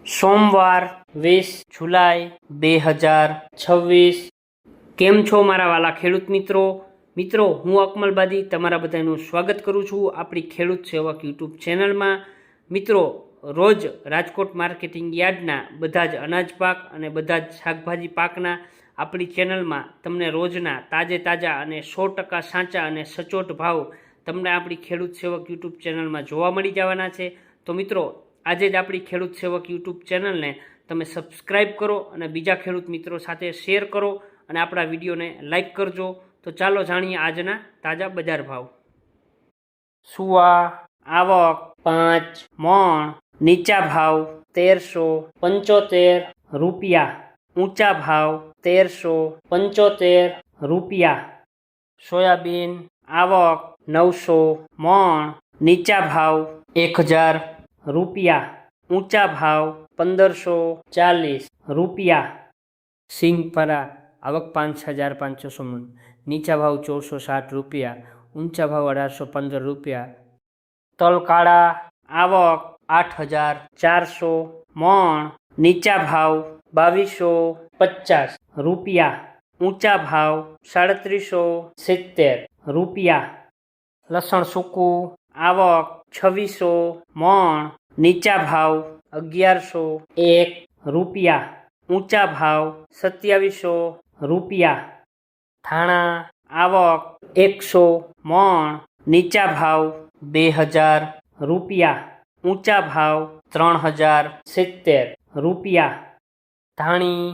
સોમવાર 20 જુલાઈ 2026। કેમ છો મારા વાલા ખેડૂત મિત્રો હું અકમલબાદી તમારા બધાનું સ્વાગત કરું છું આપણી ખેડૂત સેવક યુટ્યુબ ચેનલમાં। મિત્રો રોજ રાજકોટ માર્કેટિંગ યાર્ડના બધા જ અનાજ પાક અને બધા જ શાકભાજી પાકના આપણી ચેનલમાં તમને રોજના તાજા અને 100% સાચા અને સચોટ ભાવ તમને આપણી ખેડૂત સેવક યુટ્યુબ ચેનલમાં જોવા મળી જવાના છે। તો મિત્રો આજે જ આપણી ખેડૂત સેવક યુટ્યુબ ચેનલને તમે સબસ્ક્રાઈબ કરો અને બીજા ખેડૂત મિત્રો સાથે શેર કરો અને આપણા વિડીયોને લાઈક કરજો। તો ચાલો જાણીએ આજના તાજા બજાર ભાવ। સુવા આવક 5 મણ, નીચા ભાવ 1375 રૂપિયા, ઊંચા ભાવ 1375 રૂપિયા। સોયાબીન આવક 900 મણ, નીચા ભાવ 1000 રૂપિયા, ઊંચા ભાવ 1540 રૂપિયા। સિંગપરા આવક 5500 મણ, નીચા ભાવ 1460 રૂપિયા, ઊંચા ભાવ 1815 રૂપિયા। તલ કાળા આવક 8400 મણ, નીચા ભાવ 2250 રૂપિયા, ઊંચા ભાવ 3770 રૂપિયા। લસણ સૂકું આવક 2600 મણ, નીચા ભાવ 1101 રૂપિયા, ઊંચા ભાવ 2700 રૂપિયા। ધાણા આવક 100 મણ, નીચા ભાવ 2000 રૂપિયા, ઊંચા ભાવ 3070 રૂપિયા। ધાણી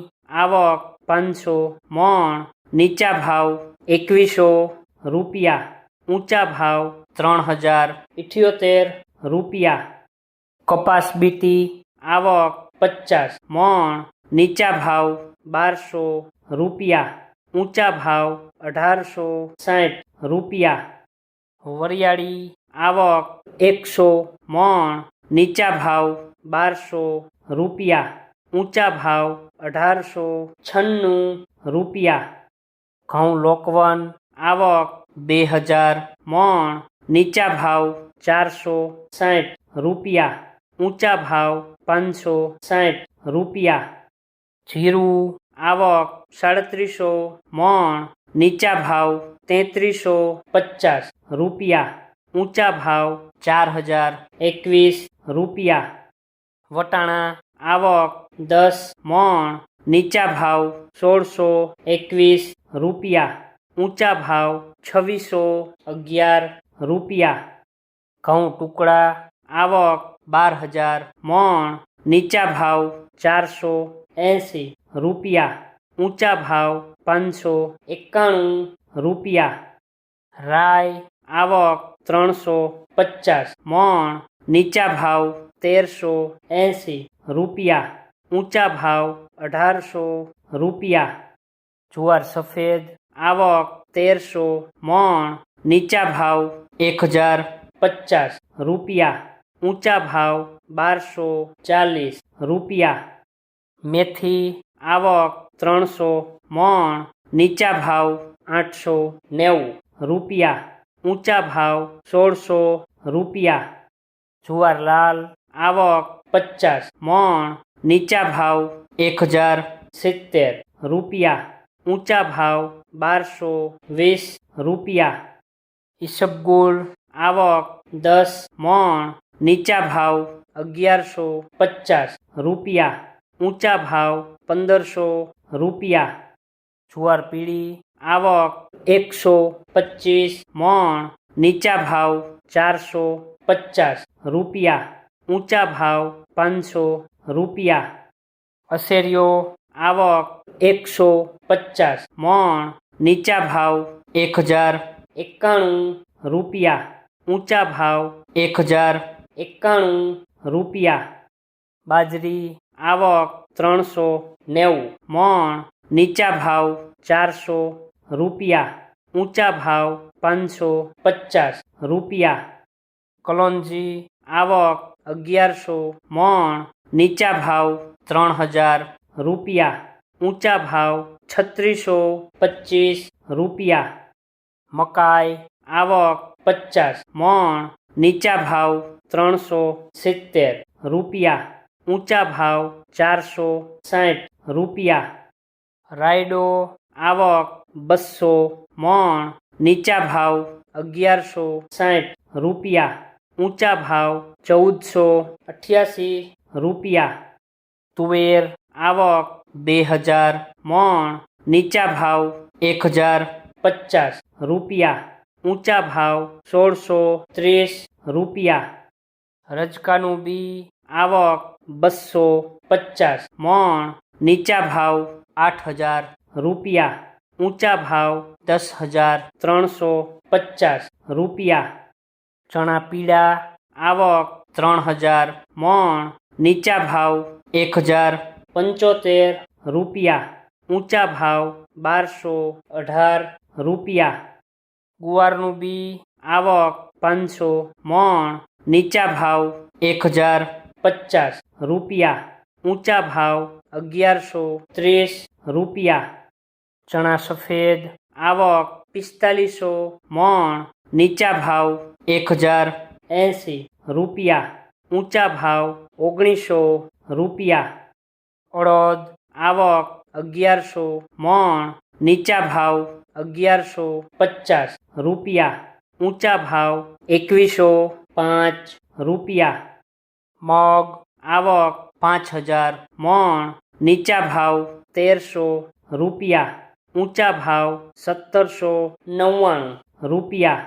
આવક 500 મણ, નીચા ભાવ 2100 રૂપિયા, ઊંચા ભાવ 3078 રૂપિયા। કપાસ બીટી આવક 50 મણ, નીચા ભાવ 1200 રૂપિયા, ઊંચા ભાવ 1860 રૂપિયા। વરિયાળી આવક 100 મણ, નીચા ભાવ 1200 રૂપિયા, ઊંચા ભાવ 1896 રૂપિયા। ઘઉં લોકવન આવક 2000 મણ, નીચા ભાવ 460 રૂપિયા, ઊંચા ભાવ 560 રૂપિયા। જીરું આવક 3700 મણ, નીચા ભાવ 3350 રૂપિયા, ઊંચા ભાવ 4021 રૂપિયા। વટાણા આવક 10 મણ, નીચા ભાવ 1621 રૂપિયા, ઊંચા ભાવ 2611 રૂપિયા। ઘઉં ટુકડા આવક 12000 મણ, નીચા ભાવ 480 રૂપિયા, ઊંચા ભાવ 591 રૂપિયા। રાઈ આવક 350 મણ, નીચા ભાવ 1380 રૂપિયા, ઊંચા ભાવ 1800 રૂપિયા। જુવાર સફેદ આવક 1300 મણ, નીચા ભાવ 1050 રૂપિયા, ઊંચા ભાવ 1240 રૂપિયા। મેથી આવક 300 મણ, નીચા ભાવ 890 રૂપિયા, ઊંચા ભાવ 1600 રૂપિયા। જુવાર લાલ આવક 50 મણ, નીચા ભાવ 1070 રૂપિયા, ઊંચા ભાવ 1220 રૂપિયા। ઈસબગુલ આવક 10 મણ, નીચા ભાવ 1150 રૂપિયા, ઊંચા ભાવ 1500 રૂપિયા। જુવાર પીળી આવક 125 મણ, નીચા ભાવ 450 રૂપિયા, ઊંચા ભાવ 500 રૂપિયા। અસેરિયો આવક 150 મણ, નીચા ભાવ 1091 રૂપિયા, ઊંચા ભાવ 1091 રૂપિયા। બાજરી આવક 390 મણ, નીચા ભાવ 400 રૂપિયા, ઊંચા ભાવ 550 રૂપિયા। કલોંજી આવક 1100 મણ, નીચા ભાવ 3000 રૂપિયા, ઊંચા ભાવ 3625 રૂપિયા। મકાઈ આવક 50 મણ, નીચા ભાવ 370 રૂપિયા, ઊંચા ભાવ 460 રૂપિયા. રાયડો આવક 200 મણ, નીચા ભાવ 1160 રૂપિયા, ઊંચા ભાવ 1488 રૂપિયા. તુવેર આવક 2000 મણ, નીચા ભાવ 1050 રૂપિયા, ઊંચા ભાવ 1630 રૂપિયા. રજકાનું બી આવક 250 મણ, નીચા ભાવ 8000 રૂપિયા, ઊંચા ભાવ 10350 રૂપિયા. ચણા પીળા આવક 3000 મણ, નીચા ભાવ 1075 રૂપિયા, ઊંચા ભાવ 1218 રૂપિયા. ગુવારનું બી આવક 500 મણ, નીચા ભાવ 1050 રૂપિયા, ઊંચા ભાવ 1130 રૂપિયા. ચણા સફેદ આવક 4500 મણ, નીચા ભાવ 1080 રૂપિયા, ઊંચા ભાવ 1900 રૂપિયા. અડદ આવક 1100 મણ, નીચા ભાવ 1150 રૂપિયા, ઊંચા ભાવ 2105 રૂપિયા. મગ આવક 5000 મણ, નીચા ભાવ 1300 રૂપિયા, ઊંચા ભાવ 1799 રૂપિયા.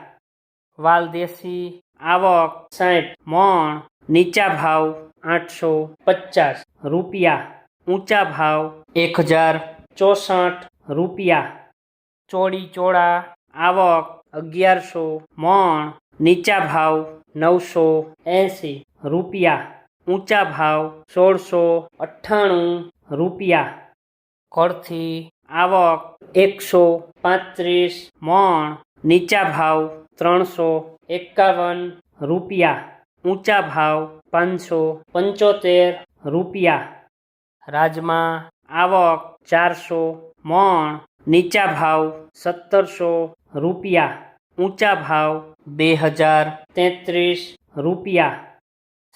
વાલદેશી આવક 60 મણ, નીચા ભાવ 850 રૂપિયા, ઊંચા ભાવ 1064 રૂપિયા. ચોળી ચોળા આવક 1100 મણ, નીચા ભાવ 980 રૂપિયા, ઊંચા ભાવ 1698 રૂપિયા. કળથી આવક 135 મણ, નીચા ભાવ 351 રૂપિયા, ઊંચા ભાવ 575 રૂપિયા. રાજમા આવક 400 મણ, નીચા ભાવ 1700 રૂપિયા, ઊંચા ભાવ 2033 રૂપિયા.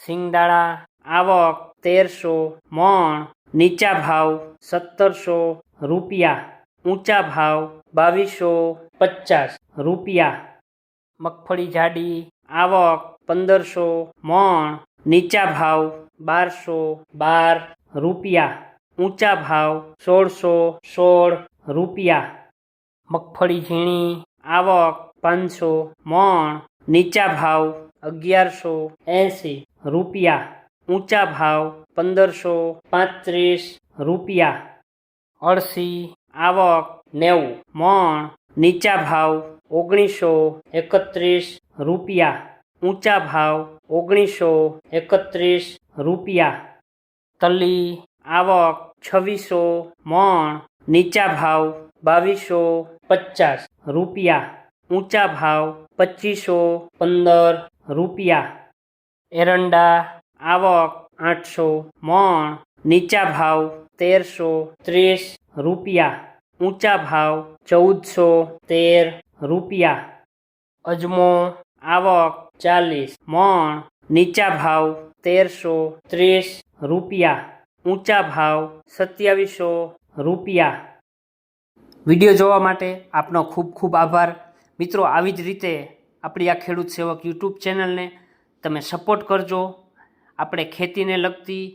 સિંગદાણા આવક 1300 મણ, નીચા ભાવ 1700 રૂપિયા, ઊંચા ભાવ 2250 રૂપિયા. મગફળી જાડી આવક 1500 મણ, નીચા ભાવ 1212 રૂપિયા, ઊંચા ભાવ 1616 રૂપિયા. મગફળી ઝીણી આવક 500 મણ, નીચા ભાવ 1180 રૂપિયા, ઊંચા ભાવ 1535 રૂપિયા. અળસી આવક 90 મણ, નીચા ભાવ 1931 રૂપિયા, ઊંચા ભાવ 1931 રૂપિયા. તલી આવક 2600 મણ, નીચા ભાવ 2250 રૂપિયા, ઊંચા ભાવ 2515 રૂપિયા. એરંડા આવક 800 મણ, નીચા ભાવ 1330 રૂપિયા, ઊંચા ભાવ 1413 રૂપિયા. અજમો આવક 40 મણ, નીચા ભાવ 1330 રૂપિયા, ઊંચા ભાવ 2700 રૂપિયા. વિડીયો જોવા માટે આપનો ખૂબ ખૂબ આભાર. મિત્રો, આવી જ રીતે આપણી આ ખેડૂત સેવક યુટ્યુબ ચેનલને તમે સપોર્ટ કરજો. આપણે ખેતીને લગતી,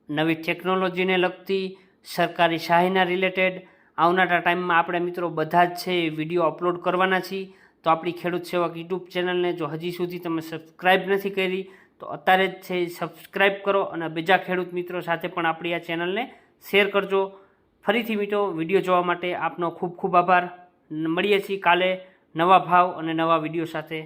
નવી ટેકનોલોજીને લગતી, સરકારી સહાયના રિલેટેડ આવનારા ટાઈમમાં આપણે મિત્રો બધા જ છે એ વિડીયો અપલોડ કરવાના છીએ. તો આપણી ખેડૂત સેવક યુટ્યુબ ચેનલને જો હજી સુધી તમે સબસ્ક્રાઈબ નથી કરી તો અત્યારે જ છે સબસ્ક્રાઈબ કરો અને બીજા ખેડૂત મિત્રો સાથે પણ આપણી આ ચેનલને શેર કરજો. ફરીથી મિત્રો, વિડીયો જોવા માટે આપનો ખૂબ ખૂબ આભાર. મળીએ છીએ કાલે નવા ભાવ અને નવા વિડીયો સાથે.